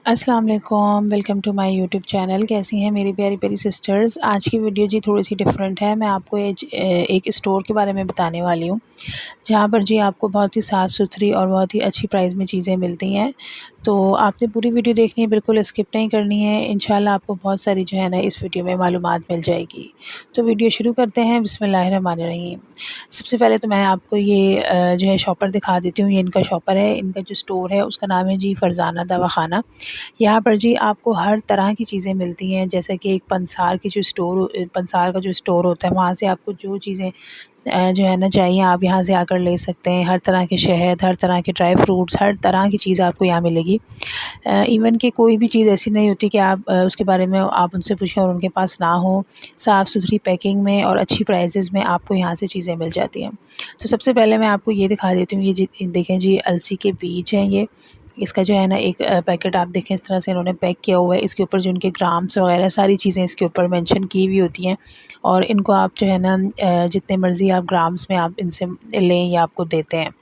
अस्सलाम वालेकुम, welcome to my YouTube channel. कैसी हैं मेरी प्यारी प्यारी सिस्टर्स। आज की वीडियो जी थोड़ी सी डिफरेंट है। मैं आपको एक स्टोर के बारे में बताने वाली हूँ, जहाँ पर जी आपको बहुत ही साफ़ सुथरी और बहुत ही अच्छी प्राइस में चीज़ें मिलती हैं। तो आपने पूरी वीडियो देखनी है, बिल्कुल स्किप नहीं करनी है। इंशाल्लाह आपको बहुत सारी जो है ना इस वीडियो में मालूमात मिल जाएगी। तो वीडियो शुरू करते हैं। बिस्मिल्लाहिर्रहमानिर्रहीम। सबसे पहले तो मैं आपको ये जो है शॉपर दिखा देती हूँ। ये इनका शॉपर है, इनका जो स्टोर है उसका नाम है जी फ़रज़ाना दवाख़ाना। यहाँ पर जी आपको हर तरह की चीज़ें मिलती हैं, जैसे कि एक पंसार का जो स्टोर होता है, वहाँ से आपको जो चीज़ें जो है ना चाहिए, आप यहाँ से आकर ले सकते हैं। हर तरह के शहद, हर तरह के ड्राई फ्रूट्स, हर तरह की चीज़ आपको यहाँ मिलेगी। इवन कि कोई भी चीज़ ऐसी नहीं होती कि आप उसके बारे में आप उनसे पूछें और उनके पास ना हो। साफ़ सुथरी पैकिंग में और अच्छी प्राइसेस में आपको यहाँ से चीज़ें मिल जाती हैं। तो सबसे पहले मैं आपको ये दिखा देती हूँ। ये जी देखें जी, अलसी के बीज हैं ये। इसका जो है ना एक पैकेट आप देखें, इस तरह से इन्होंने पैक किया हुआ है। इसके ऊपर जो उनके ग्राम्स वगैरह सारी चीज़ें इसके ऊपर मेंशन की हुई होती हैं, और इनको आप जो है ना जितने मर्ज़ी आप ग्राम्स में आप इनसे लें, ये आपको देते हैं।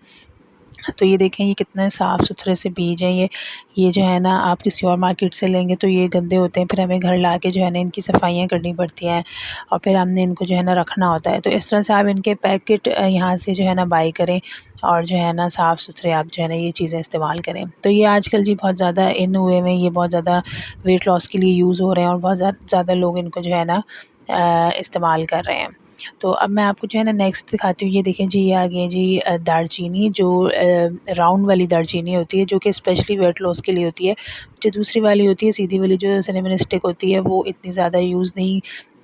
तो ये देखें, ये कितने साफ़ सुथरे से बीज हैं। ये जो है ना आप किसी और मार्केट से लेंगे तो ये गंदे होते हैं, फिर हमें घर ला के जो है ना इनकी सफाइयाँ करनी पड़ती हैं, और फिर हमने इनको जो है ना रखना होता है। तो इस तरह से आप इनके पैकेट यहाँ से जो है ना बाई करें, और जो है ना साफ़ सुथरे आप जो है ना ये चीज़ें इस्तेमाल करें। तो ये आजकल जी बहुत ज़्यादा इन हुए में, ये बहुत ज़्यादा वेट लॉस के लिए यूज़ हो रहे हैं, और बहुत ज़्यादा लोग इनको जो है ना इस्तेमाल कर रहे हैं। तो अब मैं आपको जो है ना नेक्स्ट दिखाती हूँ। ये देखें जी, ये आ गई है जी दालचीनी, जो राउंड वाली दालचीनी होती है, जो कि स्पेशली वेट लॉस के लिए होती है। जो दूसरी वाली होती है, सीधी वाली जो सिनेमन स्टिक होती है, वो इतनी ज़्यादा यूज़ नहीं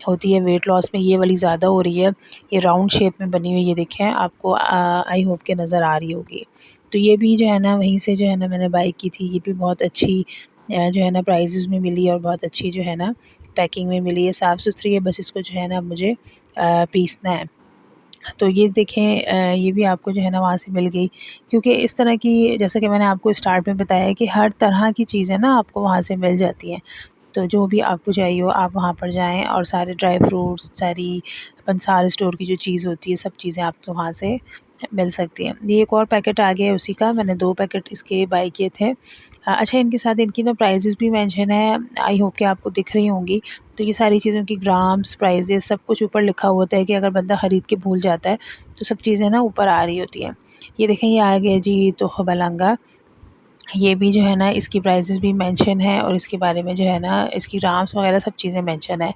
होती है वेट लॉस में। ये वाली ज़्यादा हो रही है। ये राउंड शेप में बनी हुई, ये देखें, आपको आई होप के नज़र आ रही होगी। तो ये भी जो है ना वहीं से जो है ना मैंने बाई की थी। ये भी बहुत अच्छी जो है ना प्राइसेस में मिली, और बहुत अच्छी जो है ना पैकिंग में मिली है, साफ़ सुथरी है। बस इसको जो है ना मुझे पीसना है। तो ये देखें, ये भी आपको जो है ना वहाँ से मिल गई, क्योंकि इस तरह की, जैसा कि मैंने आपको स्टार्ट में बताया कि हर तरह की चीज़ें ना आपको वहाँ से मिल जाती हैं। तो जो भी आपको चाहिए हो, आप वहाँ पर जाएँ, और सारे ड्राई फ्रूट्स, सारी पंसार स्टोर की जो चीज़ होती है, सब चीज़ें आपको वहाँ से मिल सकती हैं। ये एक और पैकेट आ गया है उसी का। मैंने 2 पैकेट इसके बाय किए थे। अच्छा, इनके साथ इनकी ना प्राइसेस भी मेंशन है, आई होप कि आपको दिख रही होंगी। तो ये सारी चीज़ों की ग्राम्स, प्राइसेस सब कुछ ऊपर लिखा होता है, कि अगर बंदा ख़रीद के भूल जाता है तो सब चीज़ें ना ऊपर आ रही होती हैं। ये देखें, ये आ गया जी तोख़-ए-बलंगा। ये भी जो है ना इसकी प्राइसेस भी मेंशन है, और इसके बारे में जो है ना इसकी ग्राम्स वगैरह सब चीज़ें मेंशन है।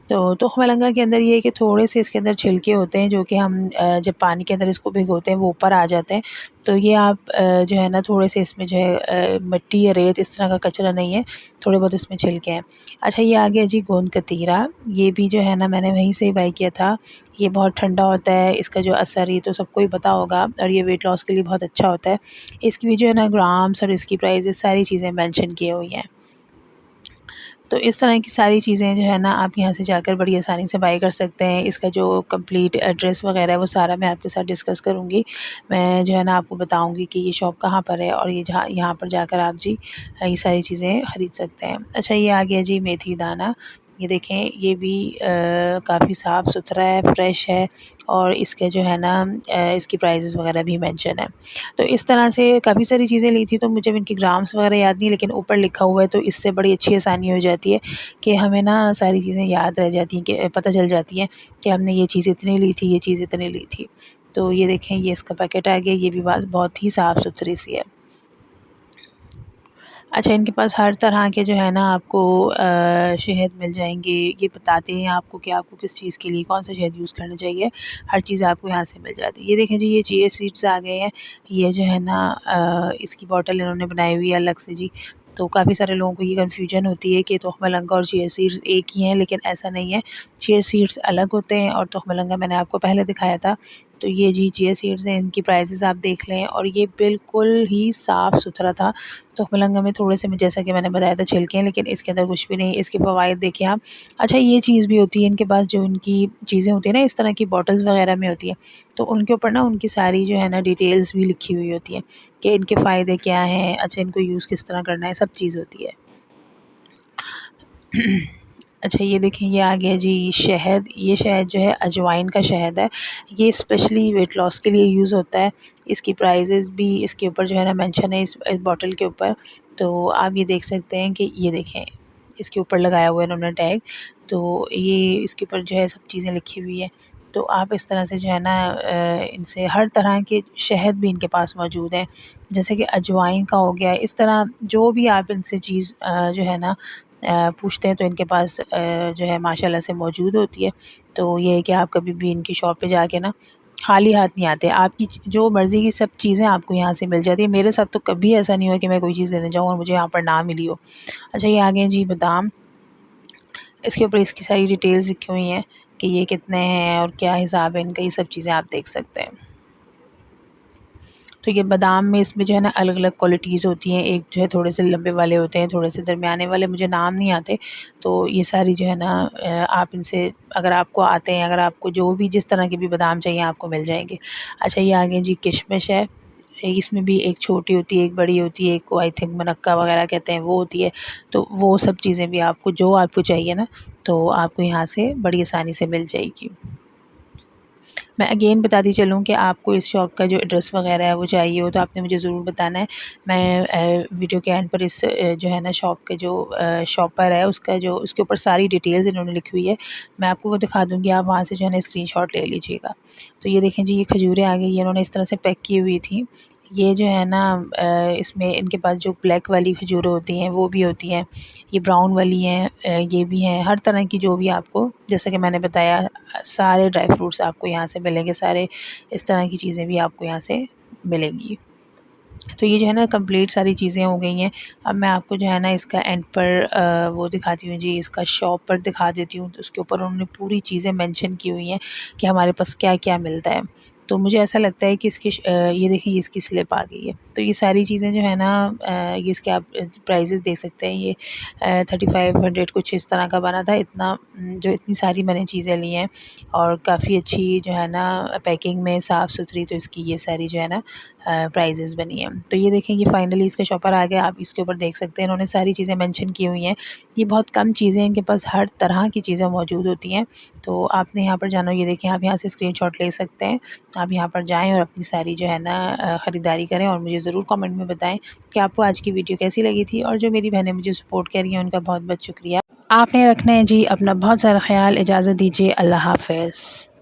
तो तोख़-ए-मलंगा के अंदर ये है कि थोड़े से इसके अंदर छिलके होते हैं, जो कि हम जब पानी के अंदर इसको भिगोते हैं वो ऊपर आ जाते हैं। तो ये आप जो है ना थोड़े से इसमें जो है मिट्टी या रेत इस तरह का कचरा नहीं है, थोड़े बहुत इसमें छिलके हैं। अच्छा, ये आ गया जी गोंद कतीरा। ये भी जो है ना मैंने वहीं से ही बाय किया था। ये बहुत ठंडा होता है, इसका जो असर ये तो सबको ही पता होगा, और ये वेट लॉस के लिए बहुत अच्छा होता है। इसकी भी जो है ना ग्राम्स और इसकी प्राइसेस सारी चीज़ें मेंशन की हुई हैं। तो इस तरह की सारी चीज़ें जो है ना आप यहाँ से जाकर बड़ी आसानी से बाय कर सकते हैं। इसका जो कंप्लीट एड्रेस वगैरह है वो सारा मैं आपके साथ डिस्कस करूँगी। मैं जो है ना आपको बताऊँगी कि ये शॉप कहाँ पर है, और ये जहाँ यहाँ पर जाकर आप जी ये सारी चीज़ें ख़रीद सकते हैं। अच्छा, ये आ गया जी मेथी दाना। ये देखें, ये भी काफ़ी साफ़ सुथरा है, फ्रेश है, और इसके जो है ना इसकी प्राइसेस वगैरह भी मेंशन है। तो इस तरह से काफ़ी सारी चीज़ें ली थी, तो मुझे इनकी ग्राम्स वगैरह याद नहीं, लेकिन ऊपर लिखा हुआ है, तो इससे बड़ी अच्छी आसानी हो जाती है कि हमें ना सारी चीज़ें याद रह जाती हैं, कि पता चल जाती हैं कि हमने ये चीज़ इतनी ली थी, ये चीज़ इतनी ली थी। तो ये देखें, ये इसका पैकेट आ गया। ये भी बहुत ही साफ़ सुथरी सी है। अच्छा, इनके पास हर तरह के जो है ना आपको शहद मिल जाएँगे। ये बताते हैं आपको कि आपको किस चीज़ के लिए कौन-सा शहद यूज़ करना चाहिए। हर चीज़ आपको यहाँ से मिल जाती है। ये देखें जी, ये चिया सीड्स आ गए हैं। ये जो है ना इसकी बॉटल इन्होंने बनाई हुई है अलग से जी। तो काफ़ी सारे लोगों को ये कन्फ्यूजन होती है कि तोख़-ए-मलंगा और चिया सीड्स एक ही हैं, लेकिन ऐसा नहीं है। चिया सीड्स अलग होते हैं, और तोख़-ए-मलंगा मैंने आपको पहले दिखाया था। तो ये जी चिया सीड्स हैं, इनकी प्राइसेस आप देख लें, और ये बिल्कुल ही साफ़ सुथरा था। तोख़-ए-मलंगा में थोड़े से, जैसा कि मैंने बताया था, छिलके हैं, लेकिन इसके अंदर कुछ भी नहीं। इसके फ़वाइद देखिए आप। अच्छा, ये चीज़ भी होती है इनके पास, जो इनकी चीज़ें होती हैं ना इस तरह की बॉटल्स वगैरह में होती हैं, तो उनके ऊपर ना उनकी सारी जो है ना डिटेल्स भी लिखी हुई होती हैं, कि इनके फ़ायदे क्या हैं, अच्छा इनको यूज़ किस तरह करना है, सब चीज़ होती है। अच्छा ये देखिए ये आ गया जी शहद। ये शहद जो है अजवाइन का शहद है। ये स्पेशली वेट लॉस के लिए यूज़ होता है। इसकी प्राइजेज़ भी इसके ऊपर जो है ना मेंशन है इस बॉटल के ऊपर। तो आप ये देख सकते हैं कि ये देखें इसके ऊपर लगाया हुआ है इन्होंने टैग। तो ये इसके ऊपर जो है सब चीज़ें लिखी हुई है। तो आप इस तरह से जो है ना इनसे हर तरह के शहद भी इनके पास मौजूद हैं, जैसे कि अजवाइन का हो गया। इस तरह जो भी आप इनसे चीज़ जो है ना पूछते हैं तो इनके पास जो है माशाल्लाह से मौजूद होती है। तो ये है कि आप कभी भी इनकी शॉप पे जाके ना खाली हाथ नहीं आते। आपकी जो मर्ज़ी की सब चीज़ें आपको यहाँ से मिल जाती है। मेरे साथ तो कभी ऐसा नहीं हुआ कि मैं कोई चीज़ लेने जाऊँ और मुझे यहाँ पर ना मिली हो। अच्छा ये आ गए जी बादाम। इसके ऊपर इसकी सारी डिटेल्स लिखी हुई हैं कि ये कितने हैं और क्या हिसाब है इनका, ये सब चीज़ें आप देख सकते हैं। तो ये बादाम में इसमें जो है ना अलग-अलग क्वालिटीज़ होती हैं। एक जो है थोड़े से लंबे वाले होते हैं, थोड़े से दरमियाने वाले, मुझे नाम नहीं आते। तो ये सारी जो है ना आप इनसे अगर आपको आते हैं, अगर आपको जो भी जिस तरह के भी बादाम चाहिए आपको मिल जाएँगे। अच्छा ये आ गए जी किशमिश है। इसमें भी एक छोटी होती है, एक बड़ी होती है, एक को आई थिंक मुनक्का वगैरह कहते हैं वो होती है। तो वो सब चीज़ें भी आपको जो आपको चाहिए ना तो आपको यहाँ से बड़ी आसानी से मिल जाएगी। मैं अगेन बताती चलूँ कि आपको इस शॉप का जो एड्रेस वगैरह है वो चाहिए हो तो आपने मुझे ज़रूर बताना है। मैं वीडियो के एंड पर इस जो है ना शॉप के जो शॉपर है उसका जो उसके ऊपर सारी डिटेल्स इन्होंने लिखी हुई है, मैं आपको वो दिखा दूँगी। आप वहाँ से जो है ना स्क्रीनशॉट ले लीजिएगा। तो ये देखें जी ये खजूरें आ गई, ये इन्होंने इस तरह से पैक की हुई थी। ये जो है ना इसमें इनके पास जो ब्लैक वाली खजूरें होती हैं वो भी होती हैं, ये ब्राउन वाली हैं, ये भी हैं। हर तरह की जो भी आपको जैसा कि मैंने बताया सारे ड्राई फ्रूट्स आपको यहाँ से मिलेंगे, सारे इस तरह की चीज़ें भी आपको यहाँ से मिलेंगी। तो ये जो है ना कंप्लीट सारी चीज़ें हो गई हैं। अब मैं आपको जो है ना इसका एंड पर वो दिखाती हूँ जी, इसका शॉप पर दिखा देती हूँ। तो उसके ऊपर उन्होंने पूरी चीज़ें मेंशन की हुई हैं कि हमारे पास क्या-क्या मिलता है। तो मुझे ऐसा लगता है कि इसकी ये देखिए ये इसकी स्लिप आ गई है। तो ये सारी चीज़ें जो है ना ये इसके आप प्राइसेस देख सकते हैं। ये 3500 कुछ इस तरह का बना था। इतना जो इतनी सारी मैंने चीज़ें ली हैं और काफ़ी अच्छी जो है ना पैकिंग में साफ़-सुथरी, तो इसकी ये सारी जो है ना प्राइजेज़ बनी हैं। तो ये देखें ये फाइनली इसका शॉपर आ गया। आप इसके ऊपर देख सकते हैं इन्होंने सारी चीज़ें मेंशन की हुई हैं। ये बहुत कम चीज़ें हैं, इनके पास हर तरह की चीज़ें मौजूद होती हैं। तो आपने यहाँ पर जाना हो, ये देखें आप यहाँ से स्क्रीनशॉट ले सकते हैं। आप यहाँ पर जाएँ और अपनी सारी जो है ना ख़रीदारी करें और मुझे ज़रूर कमेंट में बताएँ कि आपको आज की वीडियो कैसी लगी थी। और जो मेरी बहनें मुझे सपोर्ट कर रही हैं उनका बहुत-बहुत शुक्रिया। आपने रखना है जी अपना बहुत सारा ख़्याल। इजाज़त दीजिए। अल्लाह हाफ़िज़।